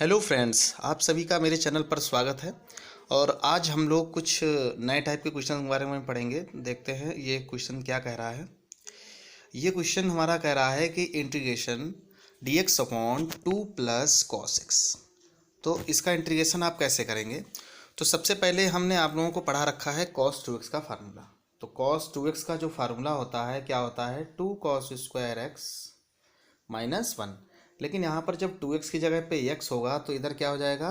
Hello friends, आप सभी का मेरे चैनल पर स्वागत है। और आज हम लोग कुछ नए टाइप के क्वेश्चन के बारे में पढ़ेंगे। देखते हैं ये क्वेश्चन क्या कह रहा है। ये क्वेश्चन हमारा कह रहा है कि integration dx upon 2 plus cos x. तो इसका इंटीग्रेशन आप कैसे करेंगे। तो सबसे पहले हमने आप लोगों को पढ़ा रखा है cos 2x का फार्मूला। तो cos 2x का जो फार्मूला होता है क्या होता है, 2 cos स्क्वायर एक्स माइनस 1। लेकिन यहाँ पर जब 2x की जगह पे x होगा तो इधर क्या हो जाएगा,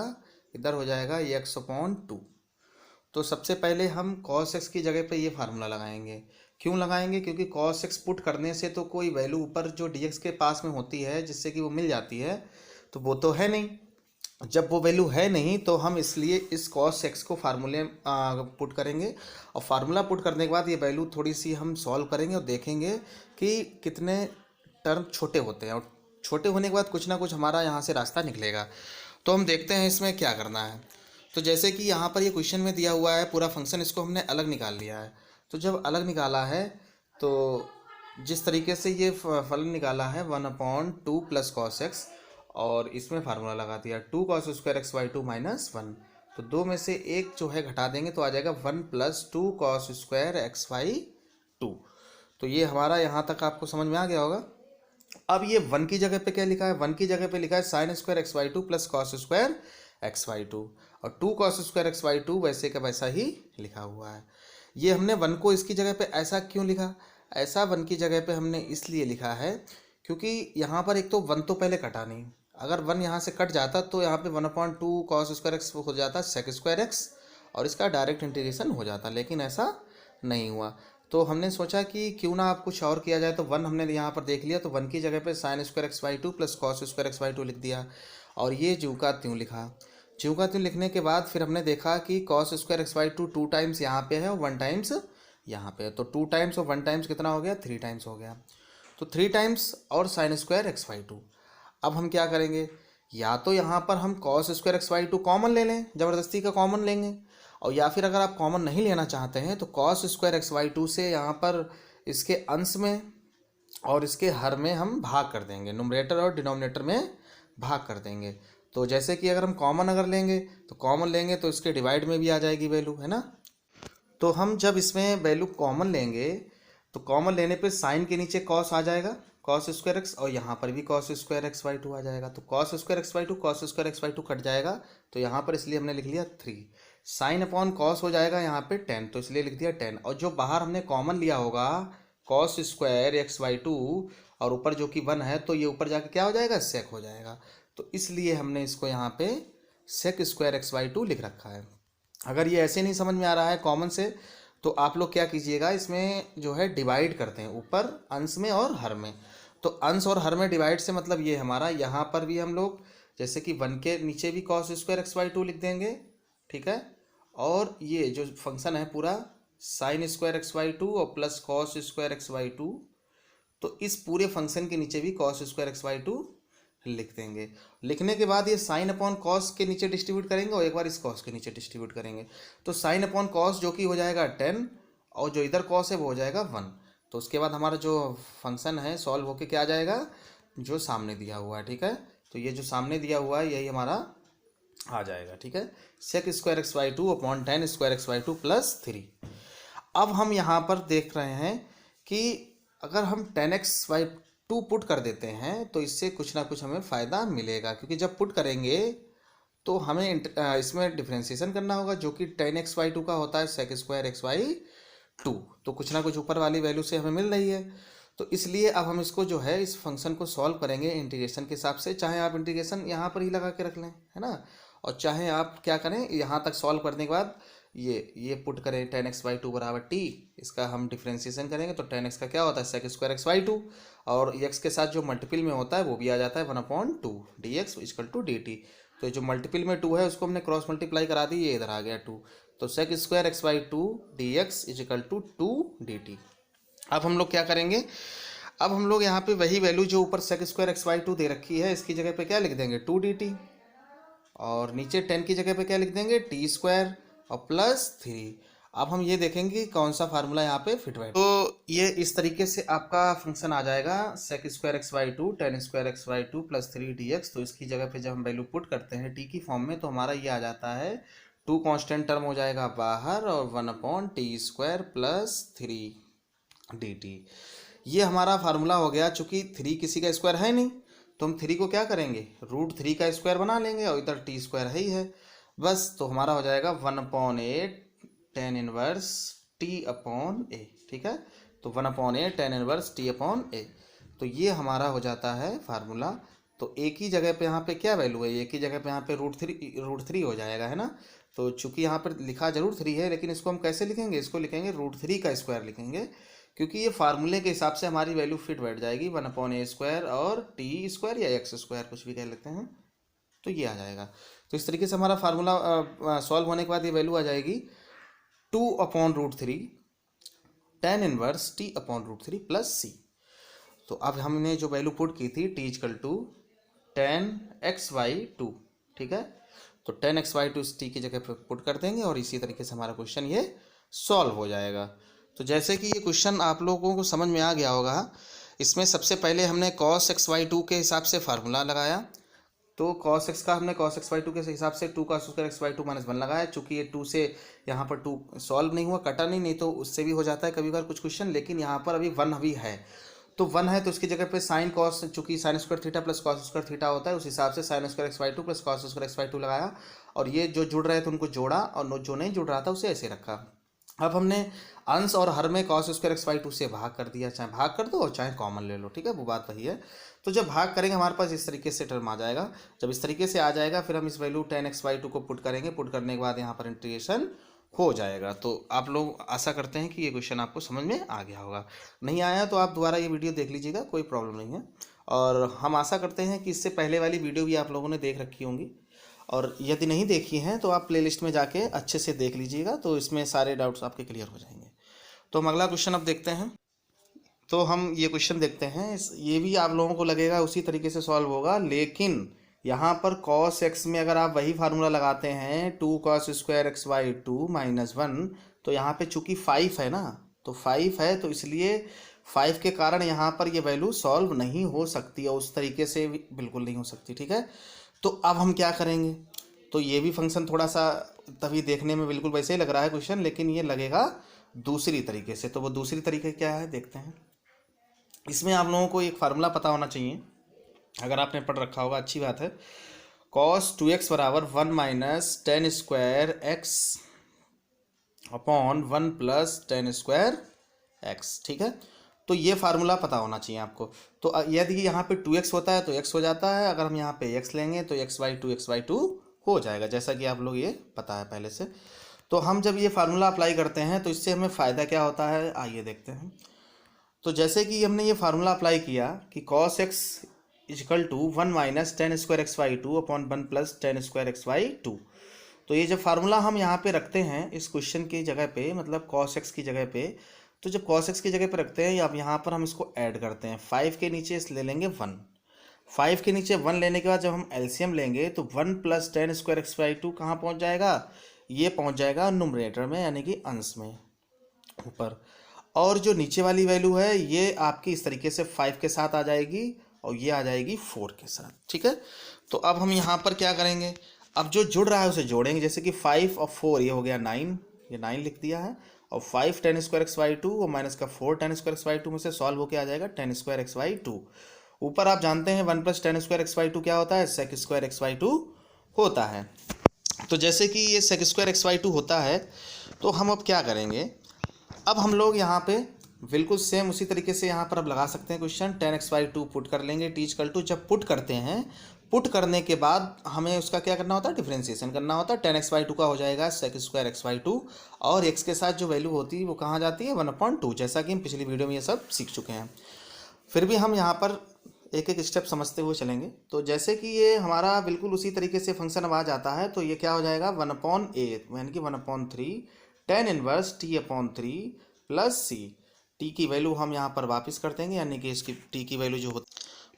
इधर हो जाएगा x अपॉन 2। तो सबसे पहले हम cos x की जगह पे ये फार्मूला लगाएंगे। क्यों लगाएंगे, क्योंकि cos x पुट करने से तो कोई वैल्यू ऊपर जो dx के पास में होती है जिससे कि वो मिल जाती है, तो वो तो है नहीं। जब वो वैल्यू है नहीं तो हम इसलिए इस cos x को फार्मूले पुट करेंगे। और फार्मूला पुट करने के बाद ये वैल्यू थोड़ी सी हम सॉल्व करेंगे और देखेंगे कि कितने टर्म छोटे होते हैं, और छोटे होने के बाद कुछ ना कुछ हमारा यहाँ से रास्ता निकलेगा। तो हम देखते हैं इसमें क्या करना है। तो जैसे कि यहाँ पर ये क्वेश्चन में दिया हुआ है पूरा फंक्शन, इसको हमने अलग निकाल लिया है। तो जब अलग निकाला है तो जिस तरीके से ये फलन निकाला है 1/2 प्लस कॉस एक्स, और इसमें फार्मूला लगा दिया 2 cos square x by 2 minus 1। तो दो में से एक जो है घटा देंगे तो आ जाएगा 1 plus 2 cos square x by 2। तो ये हमारा यहाँ तक आपको समझ में आ गया होगा। अब ये 1 की जगह पे क्या लिखा है, 1 की जगह पे लिखा है sine square x by 2 plus cos square x by 2, और 2 cos स्क्वायर एक्स बाई 2 वैसे का वैसा ही लिखा हुआ है। ये हमने 1 को इसकी जगह पे ऐसा क्यों लिखा, ऐसा 1 की जगह पे हमने इसलिए लिखा है क्योंकि यहाँ पर एक तो 1 तो पहले कटा नहीं। अगर 1 यहाँ से कट जाता तो यहाँ पे 1/2 cos स्क्वायर एक्स हो जाता सेक स्क्वायर एक्स, और इसका डायरेक्ट इंटीग्रेशन हो जाता, लेकिन ऐसा नहीं हुआ। तो हमने सोचा कि क्यों ना आप कुछ और किया जाए। तो 1 हमने यहाँ पर देख लिया, तो 1 की जगह पे sine square x by 2 plus cos square x by 2 लिख दिया, और ये ज्यों का त्यों लिखा। ज्यों का त्यों लिखने के बाद फिर हमने देखा कि cos square x by 2 2 times यहाँ पे है और 1 टाइम्स यहाँ पे है। तो 2 टाइम्स और 1 टाइम्स कितना हो गया, 3 टाइम्स हो गया। तो 3 टाइम्स और साइन स्क्वायर एक्स बाई 2। अब हम क्या करेंगे, या तो यहाँ पर हम cos square x by 2 common ले लें, ज़बरदस्ती का कॉमन लेंगे, और या फिर अगर आप कॉमन नहीं लेना चाहते हैं तो कॉस स्क्वायर एक्स बाई 2 से यहाँ पर इसके अंश में और इसके हर में हम भाग कर देंगे, नुमरेटर और डिनोमिनेटर में भाग कर देंगे। तो जैसे कि अगर हम कॉमन अगर लेंगे तो कॉमन लेंगे तो इसके डिवाइड में भी आ जाएगी वैल्यू, है ना। तो हम जब इसमें वैल्यू कॉमन लेंगे तो कॉमन लेने पे साइन के नीचे कॉस आ जाएगा, कॉस स्क्वायर एक्स, और यहाँ पर भी कॉस स्क्वायर एक्स बाई 2 आ जाएगा। तो cos square x by 2 cos square x by 2 cut जाएगा, तो यहाँ पर इसलिए हमने लिख लिया 3। साइन अपॉन कॉस हो जाएगा यहाँ पे 10, तो इसलिए लिख दिया 10। और जो बाहर हमने कॉमन लिया होगा कॉस स्क्वायर एक्स बाई 2, और ऊपर जो कि 1 है, तो ये ऊपर जाके क्या हो जाएगा, सेक हो जाएगा। तो इसलिए हमने इसको यहाँ पे सेक स्क्वायर एक्स बाई 2 लिख रखा है। अगर ये ऐसे नहीं समझ में आ रहा है कॉमन से, तो आप लोग क्या कीजिएगा, इसमें जो है डिवाइड करते हैं ऊपर अंश में और हर में। तो अंश और हर में डिवाइड से मतलब ये हमारा यहाँ पर भी हम लोग जैसे कि 1 के नीचे भी कॉस स्क्वायर एक्स बाई 2 लिख देंगे, ठीक है। और ये जो फंक्शन है पूरा साइन स्क्वायर एक्स बाई 2 और plus cos square x by 2, तो इस पूरे फंक्शन के नीचे भी कॉस स्क्वायर एक्स बाई 2 लिख देंगे। लिखने के बाद ये साइन अपॉन कॉस के नीचे डिस्ट्रीब्यूट करेंगे और एक बार इस कॉस के नीचे डिस्ट्रीब्यूट करेंगे। तो साइन अपॉन कॉस जो कि हो जाएगा 10, और जो इधर कॉस है वो हो जाएगा 1। तो उसके बाद हमारा जो फंक्शन है सॉल्व होके क्या आ जाएगा, जो सामने दिया हुआ है, ठीक है। तो ये जो सामने दिया हुआ है यही हमारा आ जाएगा, ठीक है। Sec square x by 2 upon 10 square x by 2 plus 3। अब हम यहाँ पर देख रहे हैं कि अगर हम 10x/2 पुट कर देते हैं तो इससे कुछ ना कुछ हमें फ़ायदा मिलेगा, क्योंकि जब पुट करेंगे तो हमें इसमें डिफ्रेंशिएशन करना होगा, जो कि 10x/2 का होता है सेक स्क्वायर एक्स बाई 2। तो कुछ ना कुछ ऊपर वाली वैल्यू से हमें मिल रही है। तो इसलिए अब हम इसको जो है इस फंक्शन को सॉल्व करेंगे इंटीग्रेशन के हिसाब से। चाहे आप इंटीग्रेशन यहाँ पर ही लगा के रख लें, है ना, और चाहे आप क्या करें, यहाँ तक सॉल्व करने के बाद ये पुट करें 10x/2 बराबर t, इसका हम डिफ्रेंशिएशन करेंगे तो 10x का क्या होता है सेक स्क्वायर एक्स बाई 2, और x के साथ जो मल्टीपल में होता है वो भी आ जाता है 1/2 dx इक्वल टू dt। तो जो मल्टीपल में 2 है उसको हमने क्रॉस मल्टीप्लाई करा दी, ये इधर आ गया 2। तो sec square x by 2 dx equal to 2 dt। अब हम लोग क्या करेंगे, अब हम लोग यहाँ पे वही वैल्यू जो ऊपर सेक स्क्वायर एक्स बाई 2 दे रखी है इसकी जगह पे क्या लिख देंगे 2 dt, और नीचे 10 की जगह पे क्या लिख देंगे t स्क्वायर और प्लस 3। अब हम ये देखेंगे कि कौन सा फार्मूला यहाँ पे फिट बैठे। तो ये इस तरीके से आपका फंक्शन आ जाएगा sec square x by two ten square x by two plus 3dx। तो इसकी जगह पे जब हम वैल्यू पुट करते हैं टी की फॉर्म में तो हमारा ये आ जाता है 2 कांस्टेंट टर्म हो जाएगा बाहर और 1/t² प्लस 3dt। ये हमारा फार्मूला हो गया। चूंकि 3 किसी का स्क्वायर है नहीं तो हम 3 को क्या करेंगे, √3 का स्क्वायर बना लेंगे और इधर t² है ही है बस। तो हमारा हो जाएगा 1/8 tan इनवर्स t/a। ठीक है, तो 1/8 tan इनवर्स t/a। तो ये हमारा हो जाता है फार्मूला। तो एक ही जगह पे यहाँ पे क्या वैल्यू है, एक ही जगह पे यहाँ पे √3 हो जाएगा, है ना। तो चूंकि यहाँ पर लिखा जरूर 3 है लेकिन इसको हम कैसे लिखेंगे, इसको लिखेंगे √3 का स्क्वायर लिखेंगे, क्योंकि ये फार्मूले के हिसाब से हमारी वैल्यू फिट बैठ जाएगी 1/a² और t² या x² कुछ भी कह लेते हैं। तो ये आ जाएगा। तो इस तरीके से हमारा फार्मूला सॉल्व होने के बाद ये वैल्यू आ जाएगी 2/√3 tan inverse t/√3 plus c। तो अब हमने जो वैल्यू पुट की थी t = tan x/2, ठीक है। तो tan x/2 इस t की जगह पे पुट कर देंगे और इसी तरीके से हमारा क्वेश्चन ये सॉल्व हो जाएगा। तो जैसे कि ये क्वेश्चन आप लोगों को समझ में आ गया होगा, इसमें सबसे पहले हमने cos x/2 के हिसाब से फार्मूला लगाया। तो cos x का हमने cos x/2 के हिसाब से 2 cos² x/2 - 1 लगाया। चूंकि ये 2 से यहाँ पर 2 सॉल्व नहीं हुआ, कटा नहीं तो उससे भी हो जाता है कभी बार कुछ क्वेश्चन, लेकिन यहाँ पर अभी 1 भी है। तो 1 है तो उसकी जगह पे साइन कॉस, चूंकि sin² theta plus cos² theta होता है उस हिसाब से sin² x/2 plus cos² x/2 लगाया। और ये जो जुड़ रहे थे उनको जोड़ा और जो नहीं जुड़ रहा था उसे ऐसे रखा। अब हमने अंश और हर में cos² x/2 से भाग कर दिया, चाहे भाग कर दो और चाहे कॉमन ले लो, ठीक है, वो बात वही है। तो जब भाग करेंगे हमारे पास इस तरीके से टर्म आ जाएगा। जब इस तरीके से आ जाएगा फिर हम इस वैल्यू tan x/2 को पुट करेंगे, पुट करने के बाद यहाँ पर इंटीग्रेशन हो जाएगा। तो आप लोग आशा करते हैं कि ये क्वेश्चन आपको समझ में आ गया होगा। नहीं आया तो आप दोबारा ये वीडियो देख लीजिएगा, कोई प्रॉब्लम नहीं है। और हम आशा करते हैं कि इससे पहले वाली वीडियो भी आप लोगों ने देख रखी होंगी, और यदि नहीं देखी हैं तो आप प्लेलिस्ट में जाके अच्छे से देख लीजिएगा, तो इसमें सारे डाउट्स आपके क्लियर हो जाएंगे। तो हम अगला क्वेश्चन अब देखते हैं। तो हम ये क्वेश्चन देखते हैं, ये भी आप लोगों को लगेगा उसी तरीके से सॉल्व होगा, लेकिन यहाँ पर cos x में अगर आप वही फार्मूला लगाते हैं 2 cos² x/2 - 1, तो यहाँ पे चूंकि 5 है ना, तो 5 है तो इसलिए 5 के कारण यहाँ पर ये वैल्यू सॉल्व नहीं हो सकती और उस तरीके से बिल्कुल नहीं हो सकती, ठीक है। तो अब हम क्या करेंगे, तो ये भी फंक्शन थोड़ा सा तभी देखने में बिल्कुल वैसे ही लग रहा है क्वेश्चन, लेकिन ये लगेगा दूसरी तरीके से। तो वो दूसरी तरीके क्या है देखते हैं। इसमें आप लोगों को एक फार्मूला पता होना चाहिए, अगर आपने पढ़ रखा होगा अच्छी बात है। cos 2x = 1 - tan² x/1 + tan² x, ठीक है। तो ये फार्मूला पता होना चाहिए आपको। तो यदि यहाँ पे 2x होता है तो x हो जाता है, अगर हम यहाँ पे x लेंगे तो x/2 हो जाएगा, जैसा कि आप लोग ये पता है पहले से। तो हम जब ये फार्मूला अप्लाई करते हैं तो इससे हमें फ़ायदा क्या होता है, आइए देखते हैं। तो जैसे कि हमने ये फार्मूला अप्लाई किया कि cos x = 1 - tan² x/2 / 1 + tan² x/2। तो ये जब फार्मूला हम यहाँ पे रखते हैं इस क्वेश्चन की जगह पे, मतलब cos x की जगह पे, तो जब cos x की जगह पे रखते हैं अब यहाँ पर हम इसको ऐड करते हैं। 5 के नीचे इस ले लेंगे 1, 5 के नीचे 1 लेने के बाद जब हम एलसीएम लेंगे तो 1 + tan² x/2 कहाँ पहुँच जाएगा, ये पहुँच जाएगा न्यूमरेटर में, यानी कि अंश में ऊपर। और जो नीचे वाली वैल्यू है ये आपकी इस तरीके से 5 के साथ आ जाएगी और ये आ जाएगी 4 के साथ, ठीक है। तो अब हम यहाँ पर क्या करेंगे, अब जो जुड़ रहा है उसे जोड़ेंगे। जैसे कि 5 और 4 ये हो गया 9, ये 9 लिख दिया है, और 5 tan² x/2 और माइनस का 4 tan² x/2 में से सॉल्व होकर आ जाएगा tan² x/2। ऊपर आप जानते हैं 1 + tan² x/2 क्या होता है, sec² x/2 होता है। तो जैसे कि ये sec² x/2 होता है तो हम अब क्या करेंगे, अब हम लोग यहाँ पे बिल्कुल सेम उसी तरीके से यहाँ पर अब लगा सकते हैं क्वेश्चन। tan x/2 पुट कर लेंगे, t = जब पुट करते हैं, पुट करने के बाद हमें उसका क्या करना होता है, डिफरेंशिएशन करना होता है। tan x/2 का हो जाएगा sec² x/2 और x के साथ जो वैल्यू होती है वो कहाँ जाती है 1/2, जैसा कि हम पिछली वीडियो में ये सब सीख चुके हैं। फिर भी हम यहाँ पर एक एक स्टेप समझते हुए चलेंगे। तो जैसे कि ये हमारा बिल्कुल उसी तरीके से फंक्शन अब आ जाता है, तो ये क्या हो जाएगा 1/8, यानी कि 1/3 tan inverse t/3 plus c। T की वैल्यू हम यहाँ पर वापस कर देंगे, यानी कि इसकी टी की वैल्यू जो होती,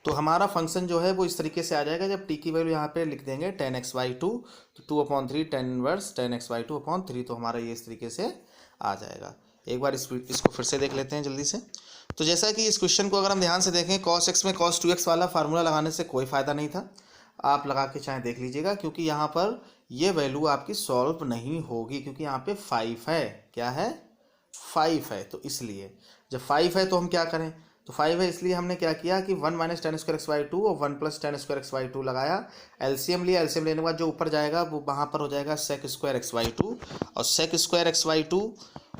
तो हमारा फंक्शन जो है वो इस तरीके से आ जाएगा। जब टी की वैल्यू यहाँ पे लिख देंगे tan x/2, तो 2/3 tan इनवर्स tan x/2/3, तो हमारा ये इस तरीके से आ जाएगा। एक बार इसको फिर से देख लेते हैं जल्दी से। तो जैसा कि इस क्वेश्चन को अगर हम ध्यान से देखें, cos x में cos 2x वाला फार्मूला लगाने से कोई फ़ायदा नहीं था। आप लगा के चाहे देख लीजिएगा, क्योंकि यहाँ पर ये वैल्यू आपकी सॉल्व नहीं होगी, क्योंकि यहाँ पे 5 है। क्या है? 5 है। तो इसलिए जब 5 है तो हम क्या करें, तो 5 है इसलिए हमने क्या किया कि 1 minus ten square x by 2 और 1 plus ten square x by 2 लगाया। एलसीएम लिया, एलसीएम लेने के बाद जो ऊपर जाएगा वो वहाँ पर हो जाएगा सेक स्क्वायर एक्स बाई 2, और सेक स्क्वायर एक्स बाई 2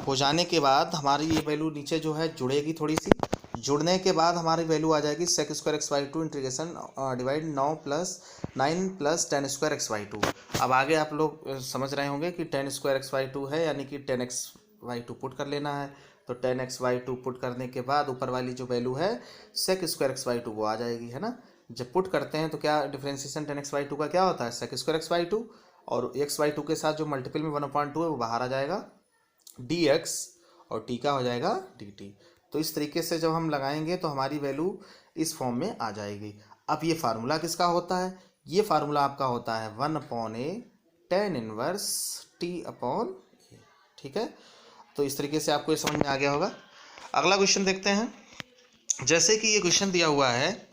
हो जाने के बाद हमारी ये वैल्यू नीचे जो है जुड़ेगी थोड़ी सी। जुड़ने के बाद हमारी वैल्यू आ जाएगी sec square x by 2 integration divide 9 plus ten square x by 2। अब आगे आप लोग समझ रहे होंगे कि टेन स्क्वायर एक्स बाई 2 है, यानी कि 10x/2 पुट कर लेना है। तो 10x/2 पुट करने के बाद ऊपर वाली जो वैल्यू है सेक स्क्वायर x/2 वो आ जाएगी, है ना। जब पुट करते हैं तो क्या डिफ्रेंसिएशन 10x/2 का क्या होता है? सेक स्क्वायर x/2, और x/2 के साथ जो मल्टीपल में 1/2 है वो बाहर आ जाएगा, dx, और t का हो जाएगा dt। तो इस तरीके से जब हम लगाएंगे तो हमारी वैल्यू इस फॉर्म में आ जाएगी। अब ये फार्मूला किसका होता है? ये फार्मूला आपका होता है 1/a tan इनवर्स t/a। ठीक है, तो इस तरीके से आपको ये समझ में आ गया होगा। अगला क्वेश्चन देखते हैं। जैसे कि ये क्वेश्चन दिया हुआ है,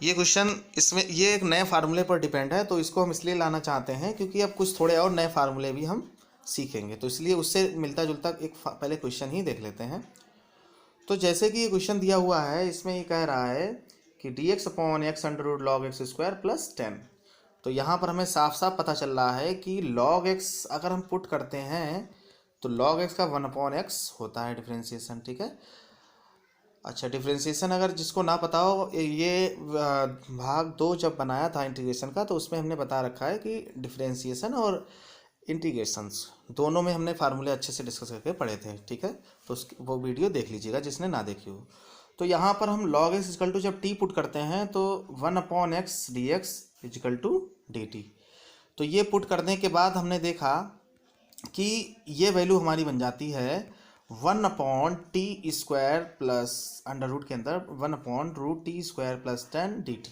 ये क्वेश्चन इसमें ये एक नए फार्मूले पर डिपेंड है, तो इसको हम इसलिए लाना चाहते हैं क्योंकि अब कुछ थोड़े और नए फार्मूले भी हम सीखेंगे, तो इसलिए उससे मिलता जुलता एक पहले क्वेश्चन ही देख लेते हैं। तो जैसे कि ये क्वेश्चन दिया हुआ है, इसमें ये कह रहा है कि dx/x under log x square plus 10। तो यहाँ पर हमें साफ साफ पता चल रहा है कि log x अगर हम पुट करते हैं तो log x का 1/x होता है डिफ्रेंसिएशन। ठीक है, अच्छा, डिफ्रेंसिएशन अगर जिसको ना पता हो, ये भाग 2 जब बनाया था इंटीग्रेशन का, तो उसमें हमने बता रखा है कि डिफ्रेंसिएशन और इंटीग्रेशंस दोनों में हमने फार्मूले अच्छे से डिस्कस करके पढ़े थे। ठीक है, तो वो वीडियो देख लीजिएगा जिसने ना देखी हो। तो यहाँ पर हम log x इक्वल टू जब t पुट करते हैं तो 1/x dx equal to dt। तो ये पुट करने के बाद हमने देखा कि ये वैल्यू हमारी बन जाती है 1/t² प्लस अंडर रूट के अंदर 1/√t² प्लस 10 dt।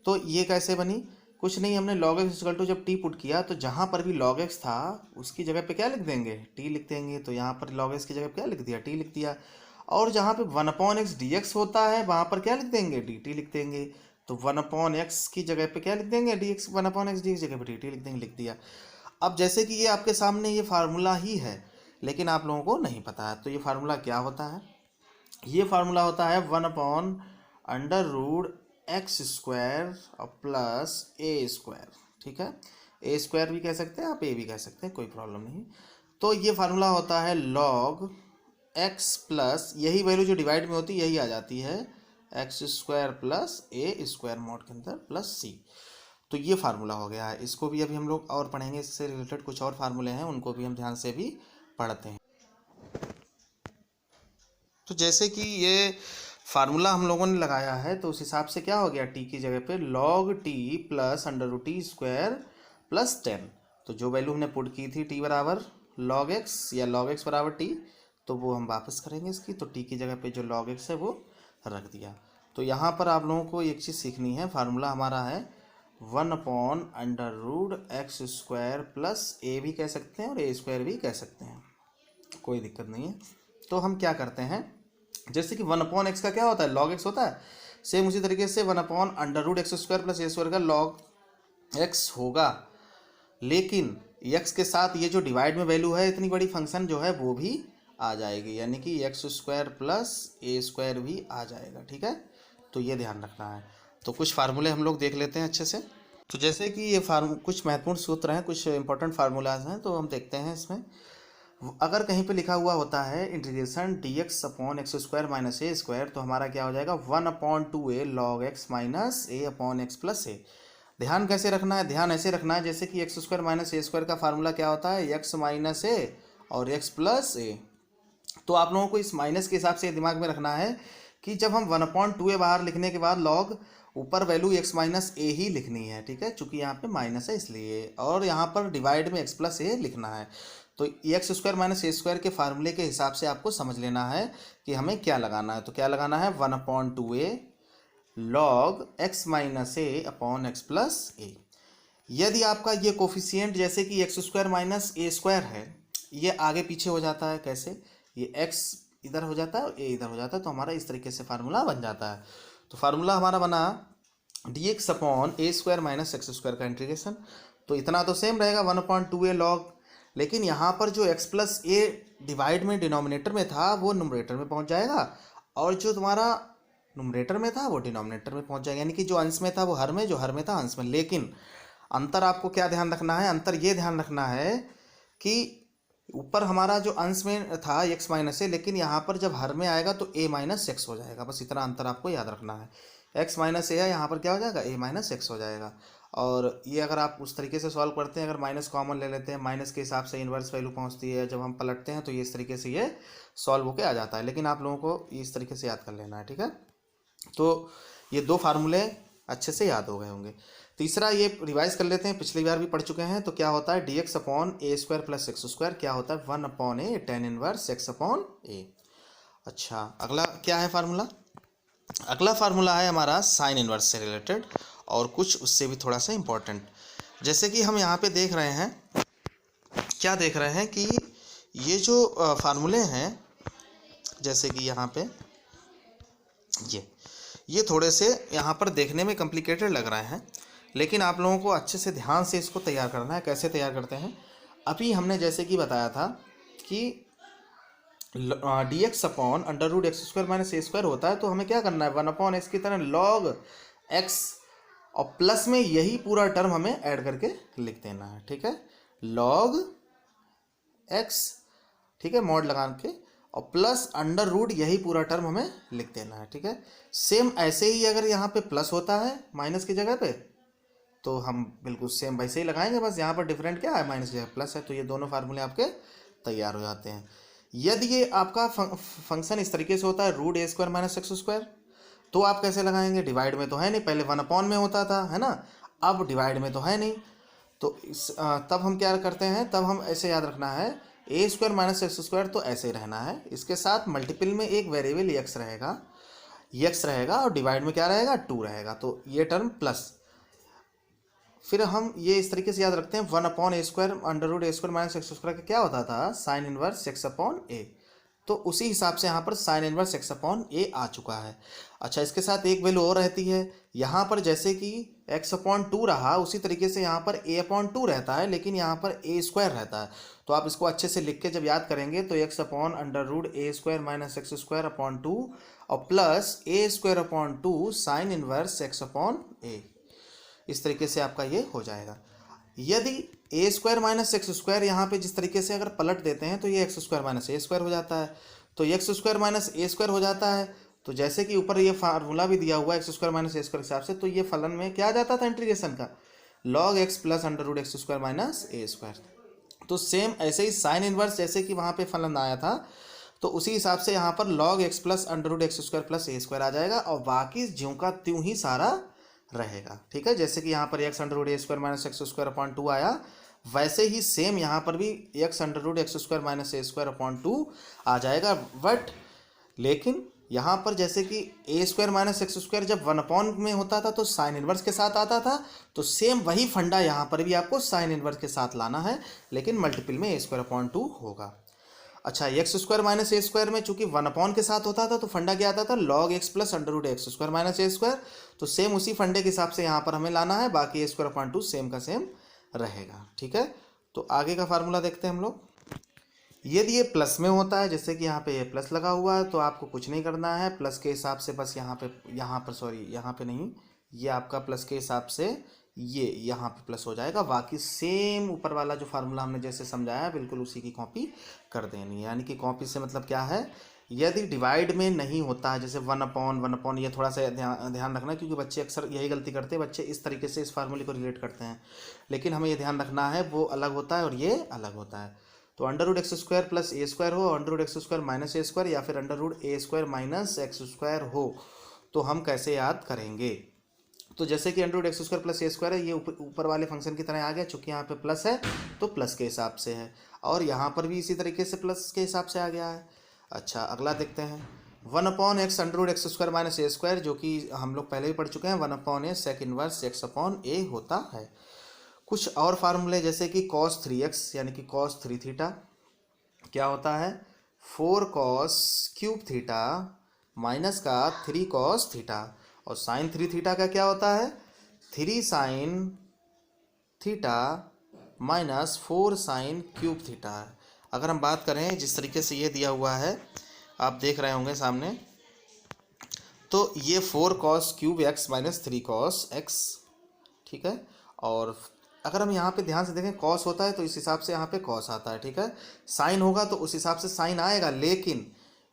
तो ये कैसे बनी? कुछ नहीं, हमने log x इक्वल टू जब t पुट किया तो जहाँ पर भी log x था उसकी जगह पे क्या लिख देंगे? t लिख देंगे। तो यहाँ पर log x की जगह क्या लिख दिया? t लिख दिया। और जहाँ पे 1/x dx होता है वहाँ पर क्या लिख देंगे? dt लिख देंगे। तो 1/x की जगह पे क्या लिख देंगे? dx 1/x dx जगह पे dt लिख देंगे, लिख दिया। अब जैसे कि ये आपके सामने ये फार्मूला ही है, लेकिन आप लोगों को नहीं पता है, तो ये फार्मूला क्या होता है? ये फार्मूला होता है 1/√x² प्लस a²। ठीक है, a² भी कह सकते हैं आप, a भी कह सकते हैं, कोई प्रॉब्लम नहीं। तो ये फार्मूला होता है log x प्लस, यही वैल्यू जो डिवाइड में होती है यही आ जाती है, x² प्लस a² मॉड के अंदर प्लस c। तो ये फार्मूला हो गया है। इसको भी अभी हम लोग और पढ़ेंगे, इससे रिलेटेड कुछ और फार्मूले हैं उनको भी हम ध्यान से भी पढ़ते हैं। तो जैसे कि ये फार्मूला हम लोगों ने लगाया है, तो उस हिसाब से क्या हो गया? t की जगह पे log t प्लस अंडर√t² प्लस 10। तो जो वैल्यू हमने पुट की थी t बराबर log x या log x बराबर t, तो वो हम वापस करेंगे इसकी। तो t की जगह पे जो log x है वो रख दिया। तो यहाँ पर आप लोगों को एक चीज़ सीखनी है, फार्मूला हमारा है 1/√x² प्लस a भी कह सकते हैं और a² भी कह सकते हैं, कोई दिक्कत नहीं है। तो हम क्या करते हैं, जैसे कि 1/x का क्या होता है? log x होता है। सेम उसी तरीके से 1/√x² प्लस a² का log x होगा, लेकिन x के साथ ये जो डिवाइड में वैल्यू है इतनी बड़ी फंक्शन जो है वो भी आ जाएगी, यानी कि x² प्लस a² भी आ जाएगा। ठीक है, तो ये ध्यान रखना है। तो कुछ फार्मूले हम लोग देख लेते हैं अच्छे से। तो जैसे कि ये कुछ महत्वपूर्ण सूत्र हैं, कुछ इंपॉर्टेंट फार्मूलाज हैं, तो हम देखते हैं इसमें। अगर कहीं पे लिखा हुआ होता है इंटीग्रेशन dx/x² माइनस a², तो हमारा क्या हो जाएगा? 1/2a log x minus a/x plus a। ध्यान कैसे रखना है? ध्यान ऐसे रखना है जैसे कि x² माइनस a² का फार्मूला क्या होता है? x माइनस a और x प्लस a। तो आप लोगों को इस माइनस के हिसाब से दिमाग में रखना है कि जब हम 1/2a बाहर लिखने के बाद log ऊपर वैल्यू x माइनस a ही लिखनी है। ठीक है, चूंकि यहाँ पे माइनस है इसलिए, और यहाँ पर डिवाइड में x प्लस a लिखना है। तो x² माइनस a² के फार्मूले के हिसाब से आपको समझ लेना है कि हमें क्या लगाना है। तो क्या लगाना है? 1/2a log x minus a/x plus a। यदि आपका ये कोफिशिएंट जैसे कि x² माइनस a² है, ये आगे पीछे हो जाता है। कैसे? ये x इधर हो जाता है और a इधर हो जाता है, तो हमारा इस तरीके से फार्मूला बन जाता है। तो फार्मूला हमारा बना dx अपॉन ए स्क्वायर माइनस एक्स स्क्वायर का इंटीग्रेशन। तो इतना तो सेम रहेगा 1/2a लॉग, लेकिन यहाँ पर जो x प्लस ए डिवाइड में डिनोमिनेटर में था वो नुमरेटर में पहुँच जाएगा, और जो तुम्हारा नुमरेटर में था वो डिनोमिनेटर में पहुँच जाएगा। यानी कि जो अंश में था वो हर में, जो हर में था अंश में। लेकिन अंतर आपको क्या ध्यान रखना है? अंतर ये ध्यान रखना है कि ऊपर हमारा जो अंश में था x माइनस ए, लेकिन यहाँ पर जब हर में आएगा तो a माइनस एक्स हो जाएगा। बस इतना अंतर आपको याद रखना है। x माइनस ए है, यहाँ पर क्या हो जाएगा? a माइनस एक्स हो जाएगा। और ये अगर आप उस तरीके से सॉल्व करते हैं, अगर माइनस कॉमन ले लेते हैं, माइनस के हिसाब से इन्वर्स वैल्यू पहुँचती है, जब हम पलटते हैं तो ये इस तरीके से ये सॉल्व होके आ जाता है। लेकिन आप लोगों को इस तरीके से याद कर लेना है, ठीक है? तो ये दो फार्मूले अच्छे से याद हो गए होंगे। तीसरा ये रिवाइज कर लेते हैं, पिछली बार भी पढ़ चुके हैं। तो क्या होता है? dx अपॉन ए स्क्वायर प्लस एक्स स्क्वायर क्या होता है? 1/a tan inverse x upon a। अच्छा, अगला क्या है फार्मूला? अगला फार्मूला है हमारा साइन इनवर्स से रिलेटेड, और कुछ उससे भी थोड़ा सा इम्पोर्टेंट। जैसे कि हम यहाँ पे देख रहे हैं, क्या देख रहे हैं कि ये जो फार्मूले हैं, जैसे कि यहाँ पे ये थोड़े से यहाँ पर देखने में कॉम्प्लिकेटेड लग रहे हैं, लेकिन आप लोगों को अच्छे से ध्यान से इसको तैयार करना है। कैसे तैयार करते हैं? अभी हमने जैसे कि बताया था कि dx upon under root x square minus a square होता है, तो हमें क्या करना है? 1/x की तरह लॉग x, और प्लस में यही पूरा टर्म हमें ऐड करके लिख देना है, ठीक है? लॉग x, ठीक है, मॉड लगा के, और प्लस अंडर रूट यही पूरा टर्म हमें लिख देना है, ठीक है? सेम ऐसे ही अगर यहाँ पे प्लस होता है माइनस की जगह पे, तो हम बिल्कुल सेम वैसे ही लगाएंगे, बस यहाँ पर डिफरेंट क्या है? माइनस की जगह प्लस है। तो ये दोनों फार्मूले आपके तैयार हो जाते हैं। यदि ये आपका फंक्शन इस तरीके से होता है root a square minus x square, तो आप कैसे लगाएंगे? डिवाइड में तो है नहीं, पहले 1/, में होता था, है ना? अब डिवाइड में तो है नहीं, तो तब हम क्या करते हैं? तब हम ऐसे याद रखना है, ए स्क्वायर माइनस एक्स स्क्वायर तो ऐसे ही रहना है। इसके साथ मल्टीपल में एक वेरिएबल एक्स रहेगा, और डिवाइड में क्या रहेगा? 2 रहेगा। तो ये टर्म प्लस, फिर हम ये इस तरीके से याद रखते हैं 1/a square under root a square minus x square का क्या होता था? साइन इनवर्स एक्स अपॉन ए। तो उसी हिसाब से यहाँ पर साइन इनवर्स एक्स अपॉन ए आ चुका है। अच्छा, इसके साथ एक वैल्यू और रहती है यहाँ पर, जैसे कि x/2 रहा, उसी तरीके से यहाँ पर a/2 रहता है, लेकिन यहाँ पर a स्क्वायर रहता है। तो आप इसको अच्छे से लिख के जब याद करेंगे तो x upon under root a square minus x square upon 2 और plus a square upon 2 sine inverse x upon a, इस तरीके से आपका ये हो जाएगा। यदि a square minus x square यहाँ पे जिस तरीके से अगर पलट देते हैं तो ये x square minus a square हो जाता है, तो x square minus a square हो जाता है। तो जैसे कि ऊपर ये फार्मूला भी दिया हुआ है x square minus a square के हिसाब से, तो ये फलन में क्या आ जाता था इंटीग्रेशन का? Log x plus under root x square minus a square. तो सेम ऐसे ही साइन इनवर्स, जैसे कि वहाँ पे फलन आया था, तो उसी हिसाब से यहाँ पर log x plus under root x square plus a square आ जाएगा, और बाकी ज्यों का त्यों ही सारा रहेगा, ठीक है? जैसे कि यहाँ पर x under root a square minus x square upon 2 आया, वैसे ही सेम यहाँ पर भी x under root x square minus a square upon 2 आ जाएगा। बट लेकिन यहाँ पर जैसे कि a square minus x square जब 1/, में होता था तो साइन इनवर्स के साथ आता था, तो सेम वही फंडा यहाँ पर भी आपको साइन इनवर्स के साथ लाना है, लेकिन मल्टीपल में ए स्क्वायर अपॉन 2 होगा। अच्छा, x square minus a square में चूंकि 1/, के साथ होता था, तो फंडा क्या आता था? Log x plus under root x square minus a square. तो सेम उसी फंडे के हिसाब से यहाँ पर हमें लाना है, बाकी ए स्क्वायर अपॉन 2 सेम का सेम रहेगा, ठीक है? तो आगे का फार्मूला देखते हैं हम लोग। यदि ये प्लस में होता है, जैसे कि यहाँ पे ये प्लस लगा हुआ है, तो आपको कुछ नहीं करना है, प्लस के हिसाब से बस यहाँ पे नहीं, ये आपका प्लस के हिसाब से ये यहाँ पे प्लस हो जाएगा। बाकी सेम ऊपर वाला जो फार्मूला हमने जैसे समझाया है बिल्कुल उसी की कॉपी कर देनी है। यानी कि कॉपी से मतलब क्या है? यदि डिवाइड में नहीं होता है, जैसे 1/, ये थोड़ा सा ध्यान रखना, क्योंकि बच्चे अक्सर यही गलती करते हैं, बच्चे इस तरीके से इस फार्मूले को रिलेट करते हैं, लेकिन हमें ये ध्यान रखना है वो अलग होता है और ये अलग होता है। तो under root x square plus a square हो, under root x square minus a square, या फिर under root a square minus x square हो, तो हम कैसे याद करेंगे? तो जैसे कि under root x square plus a square है, ये ऊपर वाले फंक्शन की तरह आ गया, चूंकि यहाँ पे प्लस है तो प्लस के हिसाब से है, और यहाँ पर भी इसी तरीके से प्लस के हिसाब से आ गया है। अच्छा, अगला देखते हैं 1/x under root x square minus a square, जो कि हम लोग पहले ही पढ़ चुके हैं। 1/a sec inverse x upon a होता है। कुछ और फार्मूले जैसे कि cos 3x यानी कि cos 3 थीटा, क्या होता है 4 cos क्यूब थीटा माइनस का 3 cos थीटा, और साइन 3 थीटा का क्या होता है 3 sine theta minus 4 sine cube theta. अगर हम बात करें जिस तरीके से ये दिया हुआ है आप देख रहे होंगे सामने, तो ये 4 cos cube x minus 3 cos x, ठीक है। और अगर हम यहाँ पे ध्यान से देखें कॉस होता है तो इस हिसाब से यहाँ पे कॉस आता है, ठीक है। साइन होगा तो उस हिसाब से साइन आएगा, लेकिन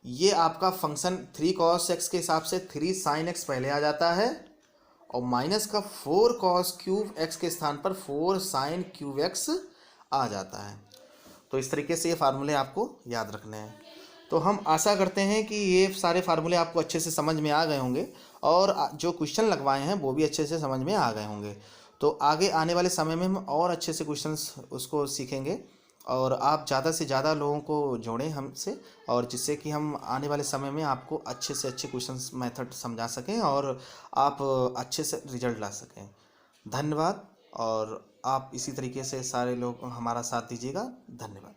ये आपका फंक्शन 3 cos x के हिसाब से 3 sin x पहले आ जाता है, और माइनस का 4 cos क्यूब x के स्थान पर 4 sin क्यूब x आ जाता है। तो इस तरीके से ये फार्मूले आपको याद रखने हैं। तो हम आशा करते हैं कि ये सारे फार्मूले आपको अच्छे से समझ में आ गए होंगे, और जो क्वेश्चन लगवाए हैं वो भी अच्छे से समझ में आ गए होंगे। तो आगे आने वाले समय में हम और अच्छे से क्वेश्चंस उसको सीखेंगे, और आप ज़्यादा से ज़्यादा लोगों को जोड़ें हमसे, और जिससे कि हम आने वाले समय में आपको अच्छे से अच्छे क्वेश्चंस मेथड समझा सकें और आप अच्छे से रिजल्ट ला सकें। धन्यवाद, और आप इसी तरीके से सारे लोग हमारा साथ दीजिएगा। धन्यवाद।